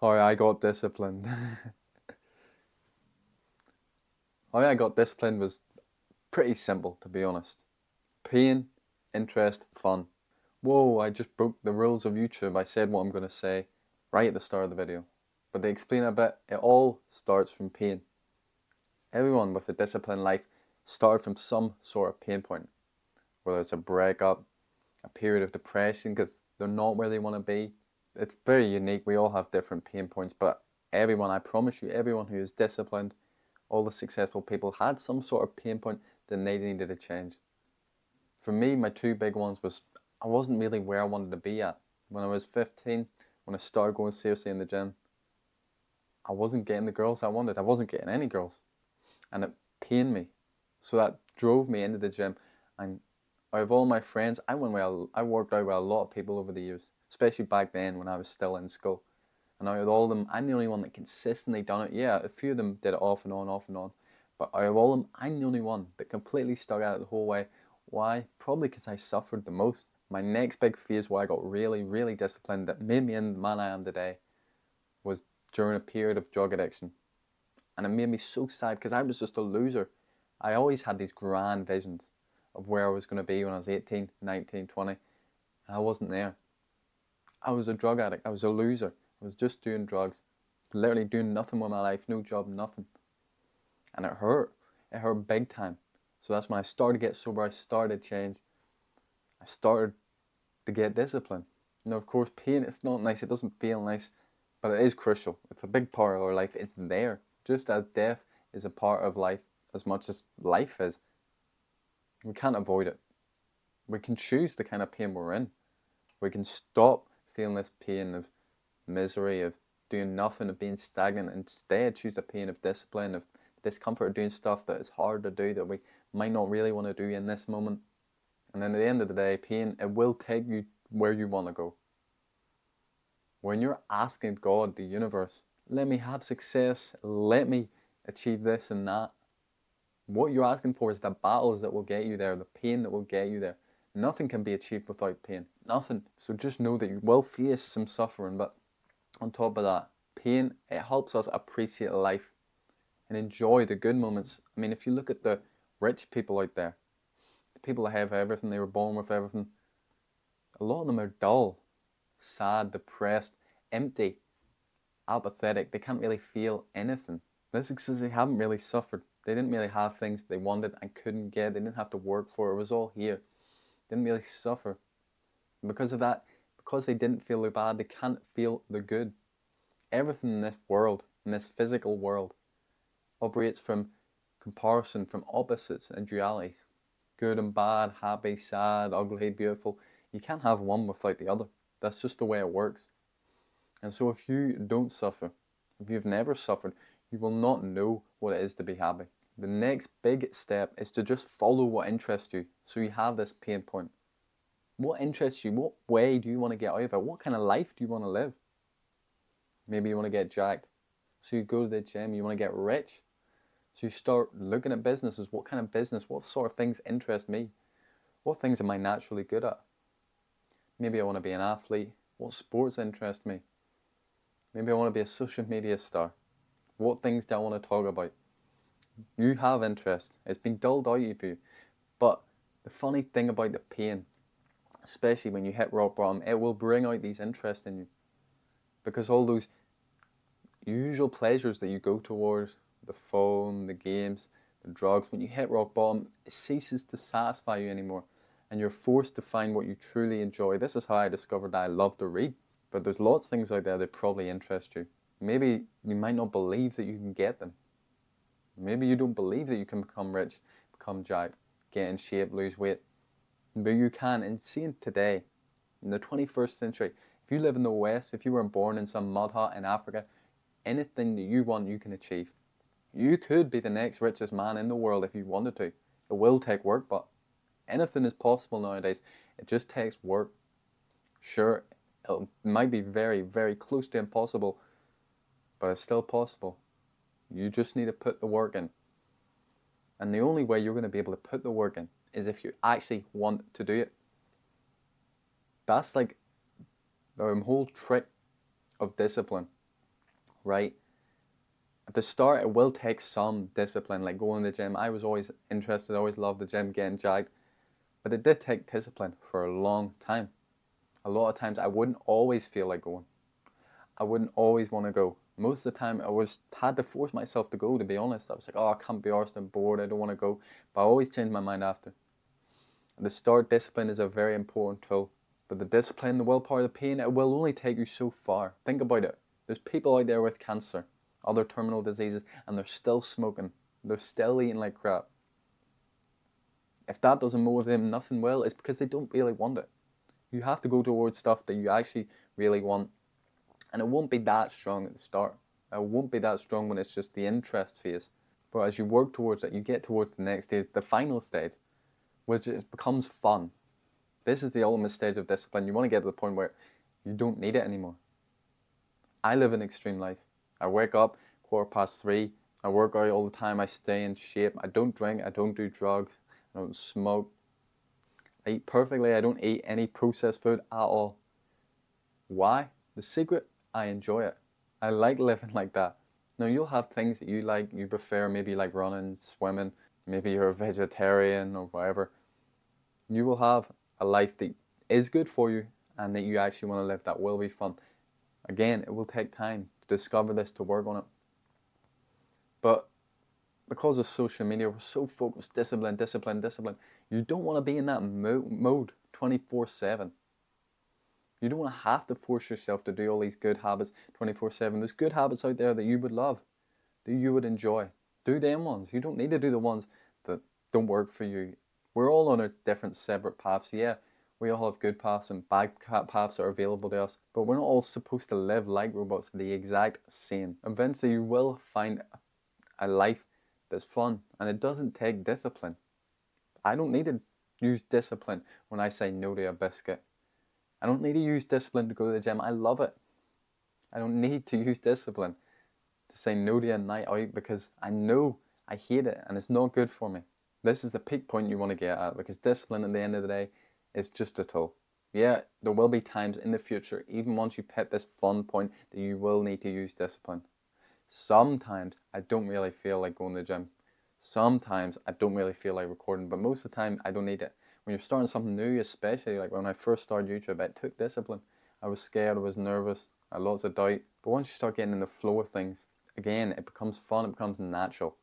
How I got disciplined. How I got disciplined was pretty simple, to be honest. Pain, interest, fun. Whoa, I just broke the rules of YouTube. I said what I'm going to say right at the start of the video. But to explain a bit, it all starts from pain. Everyone with a disciplined life started from some sort of pain point, whether it's a breakup, a period of depression because they're not where they want to be. It's very unique. We all have different pain points, but everyone, I promise you, everyone who is disciplined, all the successful people had some sort of pain point that they needed to change. For me, my two big ones was I wasn't really where I wanted to be at. When I was 15, when I started going seriously in the gym, I wasn't getting the girls I wanted. I wasn't getting any girls. And it pained me. So that drove me into the gym. And out of all my friends, I worked out with a lot of people over the years, especially back then when I was still in school. And out of all of them, I'm the only one that consistently done it. Yeah, a few of them did it off and on, off and on. But out of all of them, I'm the only one that completely stuck at it the whole way. Why? Probably because I suffered the most. My next big phase where I got really, really disciplined that made me in the man I am today was during a period of drug addiction. And it made me so sad because I was just a loser. I always had these grand visions of where I was going to be when I was 18, 19, 20. And I wasn't there. I was a drug addict. I was a loser. I was just doing drugs. Literally doing nothing with my life. No job, nothing. And it hurt. It hurt big time. So that's when I started to get sober. I started to change. I started to get discipline. Of course, pain, it's not nice. It doesn't feel nice. But it is crucial. It's a big part of our life. It's there. Just as death is a part of life as much as life is. We can't avoid it. We can choose the kind of pain we're in. We can stop feeling this pain of misery, of doing nothing, of being stagnant, and instead choose the pain of discipline, of discomfort, of doing stuff that is hard to do, that we might not really want to do in this moment. And then at the end of the day, pain, it will take you where you want to go. When you're asking God, the universe, let me have success, let me achieve this and that, what you're asking for is the battles that will get you there, the pain that will get you there. Nothing can be achieved without pain. Nothing. So just know that you will face some suffering, but on top of that, pain, it helps us appreciate life and enjoy the good moments. I mean, if you look at the rich people out there, the people that have everything, they were born with everything, a lot of them are dull, sad, depressed, empty, apathetic. They can't really feel anything. This is because they haven't really suffered. They didn't really have things they wanted and couldn't get. They didn't have to work for it. It was all here. They didn't really suffer. And because of that, because they didn't feel the bad, they can't feel the good. Everything in this world, in this physical world, operates from comparison, from opposites and dualities. Good and bad, happy, sad, ugly, beautiful. You can't have one without the other. That's just the way it works. And so if you don't suffer, if you've never suffered, you will not know what it is to be happy. The next big step is to just follow what interests you. So you have this pain point. What interests you? What way do you want to get out of it? What kind of life do you want to live? Maybe you want to get jacked. So you go to the gym, you want to get rich. So you start looking at businesses. What kind of business? What sort of things interest me? What things am I naturally good at? Maybe I want to be an athlete. What sports interest me? Maybe I want to be a social media star. What things do I want to talk about? You have interest. It's been dulled out of you. But the funny thing about the pain, especially when you hit rock bottom, it will bring out these interests in you. Because all those usual pleasures that you go towards, the phone, the games, the drugs, when you hit rock bottom, it ceases to satisfy you anymore. And you're forced to find what you truly enjoy. This is how I discovered that I love to read. But there's lots of things out there that probably interest you. Maybe you might not believe that you can get them. Maybe you don't believe that you can become rich, become jacked, get in shape, lose weight. But you can. And seeing today, in the 21st century, if you live in the West, if you were born in some mud hut in Africa, anything that you want, you can achieve. You could be the next richest man in the world if you wanted to. It will take work, but anything is possible nowadays. It just takes work. Sure, it might be very, very close to impossible, but it's still possible. You just need to put the work in. And the only way you're going to be able to put the work in is if you actually want to do it. That's like the whole trick of discipline. right? At the start, it will take some discipline, like going to the gym. I was always interested, I always loved the gym, getting jacked, but it did take discipline for a long time. A lot of times, I wouldn't always feel like going. I wouldn't always want to go. Most of the time, had to force myself to go. To be honest, I was like, "Oh, I can't be arsed. I'm bored. I don't want to go." But I always changed my mind after. At the start, discipline is a very important tool. But the discipline, the willpower, the pain, it will only take you so far. Think about it. There's people out there with cancer, other terminal diseases, and they're still smoking. They're still eating like crap. If that doesn't motivate them, nothing will. It's because they don't really want it. You have to go towards stuff that you actually really want. And it won't be that strong at the start. It won't be that strong when it's just the interest phase. But as you work towards it, you get towards the next stage, the final stage, which becomes fun. This is the ultimate stage of discipline. You want to get to the point where you don't need it anymore. I live an extreme life. I wake up 3:15. I work out all the time. I stay in shape. I don't drink. I don't do drugs. I don't smoke. I eat perfectly. I don't eat any processed food at all. Why? The secret? I enjoy it. I like living like that. Now, you'll have things that you prefer, maybe like running, swimming, maybe you're a vegetarian or whatever. You will have a life that is good for you and that you actually want to live that will be fun. Again, it will take time to discover this, to work on it. But because of social media, we're so focused, discipline, discipline, discipline. You don't want to be in that mode 24/7. You don't want to have to force yourself to do all these good habits 24/7. There's good habits out there that you would love, that you would enjoy. Do them ones. You don't need to do the ones that don't work for you. We're all on our different separate paths. Yeah, we all have good paths and bad paths that are available to us, but we're not all supposed to live like robots the exact same. Eventually, you will find a life that's fun, and it doesn't take discipline. I don't need to use discipline when I say no to a biscuit. I don't need to use discipline to go to the gym. I love it. I don't need to use discipline to say no to a night out because I know I hate it and it's not good for me. This is the peak point you want to get at, because discipline at the end of the day is just a tool. Yeah, there will be times in the future, even once you hit this fun point, that you will need to use discipline. Sometimes I don't really feel like going to the gym. Sometimes I don't really feel like recording, but most of the time I don't need it. When you're starting something new, especially like when I first started YouTube, it took discipline. I was scared, I was nervous, I had lots of doubt. But once you start getting in the flow of things, again, it becomes fun, it becomes natural.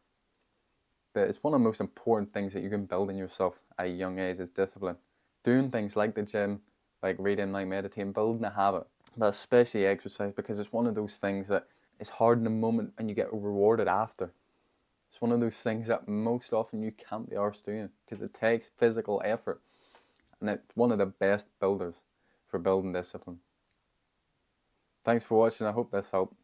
But it's one of the most important things that you can build in yourself at a young age is discipline. Doing things like the gym, like reading, like meditating, building a habit, but especially exercise, because it's one of those things that it's hard in the moment and you get rewarded after. It's one of those things that most often you can't be arsed doing because it takes physical effort, and it's one of the best builders for building discipline. Thanks for watching. I hope this helped.